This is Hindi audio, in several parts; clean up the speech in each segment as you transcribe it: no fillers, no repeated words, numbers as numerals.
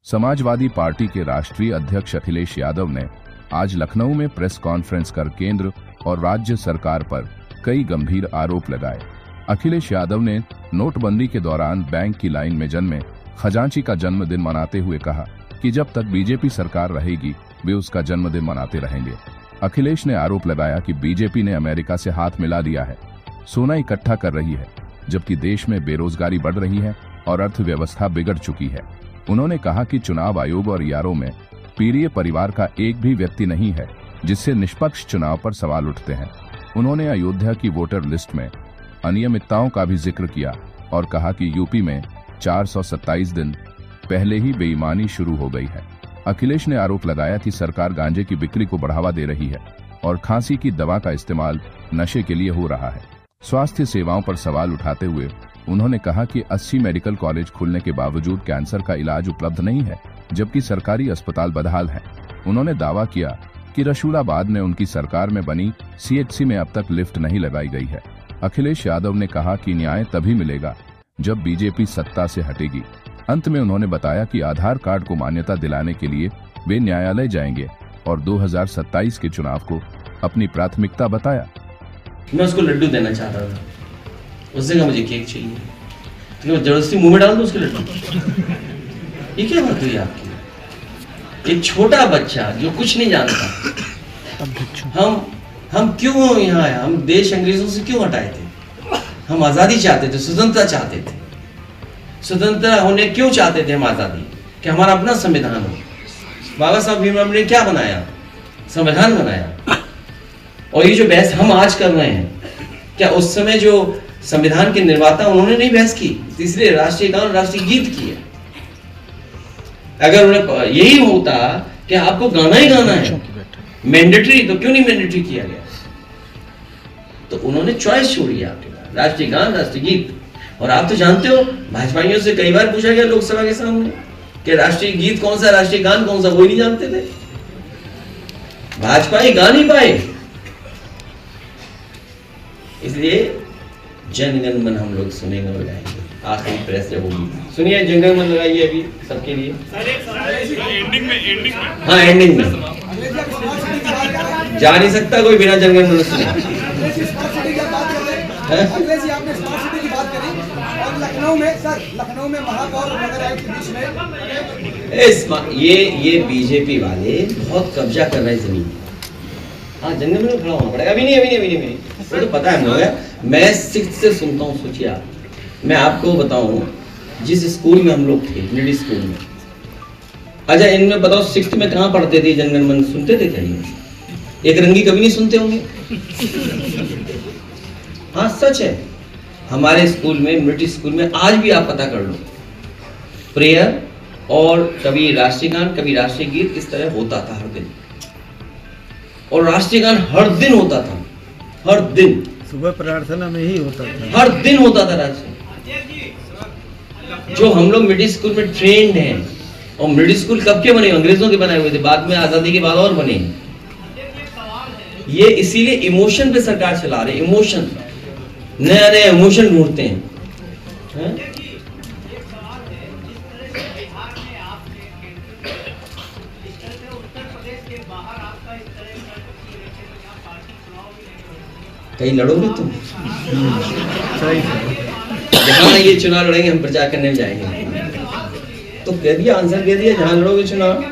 समाजवादी पार्टी के राष्ट्रीय अध्यक्ष अखिलेश यादव ने आज लखनऊ में प्रेस कॉन्फ्रेंस कर केंद्र और राज्य सरकार पर कई गंभीर आरोप लगाए। अखिलेश यादव ने नोटबंदी के दौरान बैंक की लाइन में जन्मे खजांची का जन्मदिन मनाते हुए कहा कि जब तक बीजेपी सरकार रहेगी वे उसका जन्मदिन मनाते रहेंगे। अखिलेश ने आरोप लगाया कि बीजेपी ने अमेरिका से हाथ मिला दिया है, सोना इकट्ठा कर रही है, जबकि देश में बेरोजगारी बढ़ रही है और अर्थव्यवस्था बिगड़ चुकी है। उन्होंने कहा कि चुनाव आयोग और यारों में पीड़ित परिवार का एक भी व्यक्ति नहीं है जिससे निष्पक्ष चुनाव पर सवाल उठते हैं। उन्होंने अयोध्या की वोटर लिस्ट में अनियमितताओं का भी जिक्र किया और कहा कि यूपी में 427 दिन पहले ही बेईमानी शुरू हो गई है। अखिलेश ने आरोप लगाया कि सरकार गांजे की बिक्री को बढ़ावा दे रही है और खांसी की दवा का इस्तेमाल नशे के लिए हो रहा है। स्वास्थ्य सेवाओं पर सवाल उठाते हुए उन्होंने कहा कि 80 मेडिकल कॉलेज खुलने के बावजूद कैंसर का इलाज उपलब्ध नहीं है, जबकि सरकारी अस्पताल बदहाल हैं। उन्होंने दावा किया कि रसूलाबाद में उनकी सरकार में बनी सीएचसी में अब तक लिफ्ट नहीं लगाई गई है। अखिलेश यादव ने कहा कि न्याय तभी मिलेगा जब बीजेपी सत्ता से हटेगी। अंत में उन्होंने बताया कि आधार कार्ड को मान्यता दिलाने के लिए वे न्यायालय जाएंगे और 2027 के चुनाव को अपनी प्राथमिकता बताया। मैं उसको लड्डू देना चाहता था, उसने कहा मुझे केक चाहिए, तो जबरदस्ती मुंह में डाल दो उसके लड्डू। ये क्या बात हुई आपकी? एक छोटा बच्चा जो कुछ नहीं जानता, हम क्यों यहाँ आए? हम देश अंग्रेजों से क्यों हटाए थे? हम आजादी चाहते थे, स्वतंत्रता चाहते थे। स्वतंत्र होने क्यों चाहते थे हम आजादी? कि हमारा अपना संविधान हो। बाबा साहब भीमराव ने क्या बनाया? संविधान बनाया। और ये जो बहस हम आज कर रहे हैं, क्या उस समय जो संविधान के निर्माता उन्होंने नहीं बहस की? इसलिए राष्ट्रीय गान राष्ट्रीय गीत किया। अगर उन्हें यही होता कि आपको गाना ही गाना है मैंडेटरी, तो क्यों नहीं मैंडेटरी किया गया? तो उन्होंने चॉइस छोड़ी आपके पास, राष्ट्रीय गान राष्ट्रीय गीत। और आप तो जानते हो, भाजपाइयों से कई बार पूछा गया लोकसभा के सामने कि राष्ट्रीय गीत कौन सा, राष्ट्रीय गान कौन सा, वो ही नहीं जानते थे। भाजपा ही गा नहीं पाए। इसलिए जनगण मन हम लोग सुनेंगे और गाएंगे। आखिरी प्रेस जब होगी, सुनिए जनगण मन लगाइए अभी सबके लिए। एंडिंग में हाँ, एंडिंग में जा नहीं सकता कोई बिना जनगण मन सुने। लखनऊ में महापौर और नगर आयुक्त के बीच में ये बीजेपी वाले बहुत कब्जा कर रहे हैं जमीन। हाँ, जंगल में खड़ा होना पड़ेगा। अभी नहीं वो तो पता है मुझे। मैं 6th से सुनता हूँ। सोचिए आप, मैं आपको बताऊं, जिस स्कूल में हम लोग थे, मिडिल स्कूल में, अच्छा इनमें बताओ 6th में कहाँ पढ़ते थे? जनगण मन सुनते थे क्या? एक रंगी कभी नहीं सुनते होंगे। हाँ, सच है। हमारे स्कूल में, मिडिल स्कूल में आज भी आप पता कर लो, प्रेयर और कभी राष्ट्रीय गान कभी राष्ट्रीय गीत इस तरह होता था हर दिन। और राष्ट्रीय गान हर दिन होता था, हर दिन सुबह प्रार्थना में ही होता था, हर दिन होता था राष्ट्रीय। जो हम लोग मिडिल स्कूल में ट्रेंड हैं, और मिडिल स्कूल कब के बने? अंग्रेजों के बनाए हुए थे, बाद में आजादी के बाद और बने। ये इसीलिए इमोशन पे सरकार चला रहे, इमोशन, नया नया इमोशन ढूंढते हैं। कहीं लड़ोगे तुम? जहां ये चुनाव लड़ेंगे हम प्रचार करने में जाएंगे। तो कह दिया, आंसर दे दिया, जहां लड़ोगे चुनाव।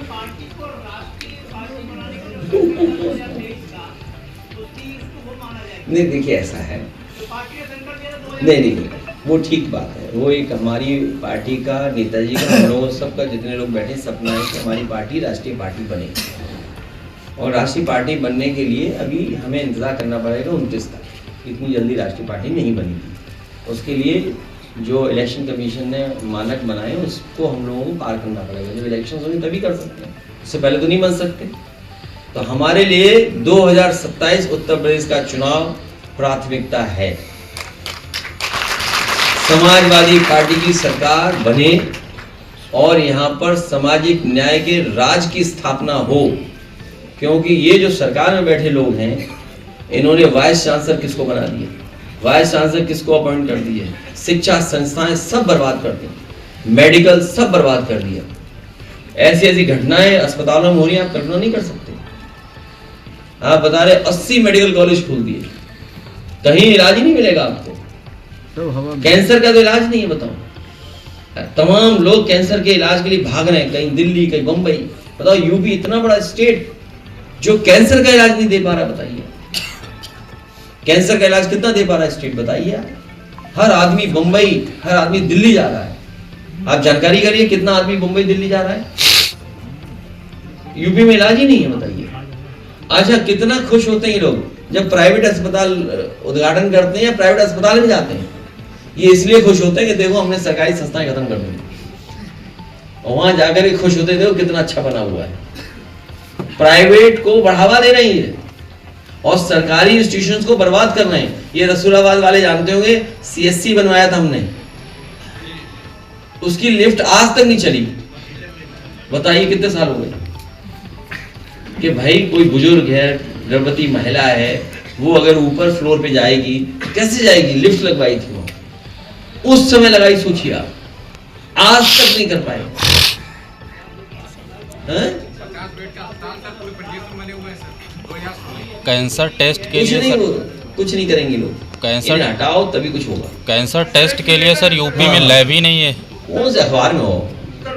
नहीं, देखिए ऐसा है, नहीं, वो ठीक बात है। वो एक हमारी पार्टी का, नेताजी का, हम लोगों सबका, जितने लोग बैठे, सपना है कि हमारी पार्टी राष्ट्रीय पार्टी बने। और राष्ट्रीय पार्टी बनने के लिए अभी हमें इंतजार करना पड़ेगा 29 तक। इतनी जल्दी राष्ट्रीय पार्टी नहीं बनेगी। उसके लिए जो इलेक्शन कमीशन ने मानक बनाए उसको हम लोगों को पार करना पड़ेगा। जब इलेक्शन होंगे तभी कर सकते हैं, उससे पहले तो नहीं बन सकते। तो हमारे लिए 2027 उत्तर प्रदेश का चुनाव प्राथमिकता है। समाजवादी पार्टी की सरकार बने और यहाँ पर सामाजिक न्याय के राज की स्थापना हो। क्योंकि ये जो सरकार में बैठे लोग हैं, इन्होंने वाइस चांसलर किसको बना दिया, वाइस चांसलर किसको अपॉइंट कर दिए, शिक्षा संस्थाएं सब बर्बाद कर दी, मेडिकल सब बर्बाद कर दिया। ऐसी ऐसी घटनाएं अस्पतालों में हो रही हैं, आप कल्पना नहीं कर सकते। आप बता रहे 80 मेडिकल कॉलेज खोल दिए, कहीं इलाज ही नहीं मिलेगा आपको। सब हवा में। कैंसर का तो इलाज नहीं है, बताओ। तमाम लोग कैंसर के इलाज के लिए भाग रहे हैं, कहीं दिल्ली, कहीं बंबई। बताओ, यूपी इतना बड़ा स्टेट जो कैंसर का इलाज नहीं दे पा रहा, बताइए। कैंसर का इलाज कितना दे पा रहा है स्टेट, बताइए आप। हर आदमी बंबई, हर आदमी दिल्ली जा रहा है। आप जानकारी करिए कितना आदमी बंबई दिल्ली जा रहा है, यूपी में इलाज ही नहीं है, बताइए। अच्छा, कितना खुश होते हैं ये लोग जब प्राइवेट अस्पताल उद्घाटन करते हैं या प्राइवेट अस्पताल में जाते हैं। ये इसलिए खुश होते हैं कि देखो हमने सरकारी संस्थाएं खत्म कर दी, और वहां जाकर के खुश होते हैं देखो कितना अच्छा बना हुआ है। प्राइवेट को बढ़ावा दे रही है और सरकारी इंस्टीट्यूशंस को बर्बाद कर रहे हैं। ये रसूलाबाद वाले जानते होंगे, CSC बनवाया था हमने, उसकी लिफ्ट आज तक नहीं चली। बताइए कितने साल हो गए कि भाई कोई बुजुर्ग है, गर्भवती महिला है, वो अगर ऊपर फ्लोर पे जाएगी कैसे जाएगी? लिफ्ट लगवाई थी वो, उस समय लगाई, सोचिए आप, आज तक नहीं कर पाए। कैंसर टेस्ट के लिए सर कुछ नहीं करेंगे लोग। कैंसर इन्हें हटाओ तभी कुछ होगा। कैंसर टेस्ट के लिए सर यूपी में लैब ही नहीं है। कौन से अखबार में हो? Uttar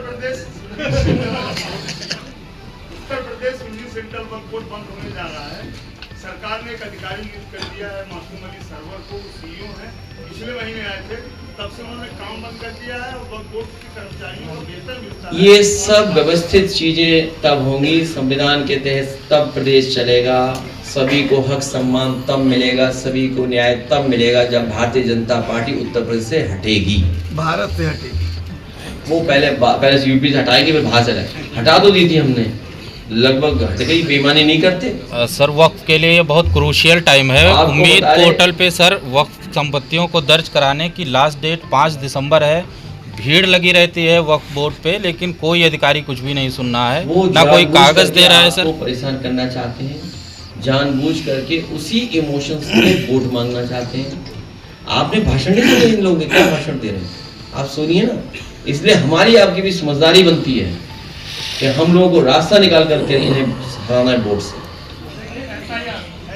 Pradesh music centre workforce बंद होने जा रहा है। सरकार ने एक अधिकारी नियुक्त कर दिया है, मासूम अली सरवर को, CEO है, पिछले महीने आए थे, तब से उन्होंने काम बंद कर दिया है और वर्कफोर्स के कर्मचारियों को वेतन मिलता है। ये सब व्यवस्थित चीजें तब होंगी संविधान के तहत, तब प्रदेश चलेगा। सभी को हक सम्मान तब मिलेगा, सभी को न्याय तब मिलेगा जब भारतीय जनता पार्टी उत्तर प्रदेश से हटेगी। भारत से हटेगी। वो पहले से यूपी से हटाएगी, फिर बाहर चले। हटा तो दी थी हमने, लगभग हट गई। बेईमानी नहीं करते सर। वक्फ के लिए ये बहुत क्रूशियल टाइम है। आपको उम्मीद बता रहे- पोर्टल पे सर वक्फ संपत्तियों को दर्ज कराने की लास्ट डेट 5 दिसंबर है। भीड़ लगी रहती है वक्फ बोर्ड पे, लेकिन कोई अधिकारी कुछ भी नहीं सुन रहा है, वो ना कोई जानबूझ कागज करके दे रहा है आपको सर। परेशान करना चाहते हैं, जानबूझ करके उसी इमोशंस से वोट मांगना चाहते हैं। आपने भाषण नहीं सुने इन लोगों के, क्या भाषण दे रहे हैं आप, सुनिए ना। इसलिए हमारी आपकी भी समझदारी बनती है कि हम लोगों को रास्ता निकाल करके इन्हें हराना है वोट से।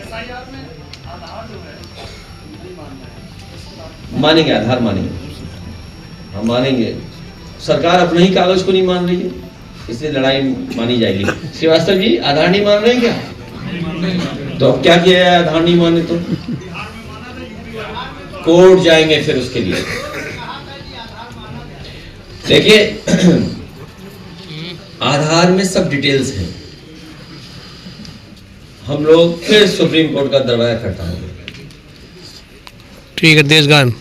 SIR में आधार जो है नहीं मानना है। मानेंगे, आधार मानेंगे, हम मानेंगे। सरकार अपने ही कागज को नहीं मान रही है, इसलिए लड़ाई मानी जाएगी। श्रीवास्तव जी, आधार नहीं मान रहे हैं क्या? तो अब क्या किया है? आधार नहीं माने तो कोर्ट जाएंगे फिर उसके लिए। देखिए, आधार में सब डिटेल्स हैं। हम लोग फिर सुप्रीम कोर्ट का दरवाजा खटखटाएंगे। ठीक है, देश गान।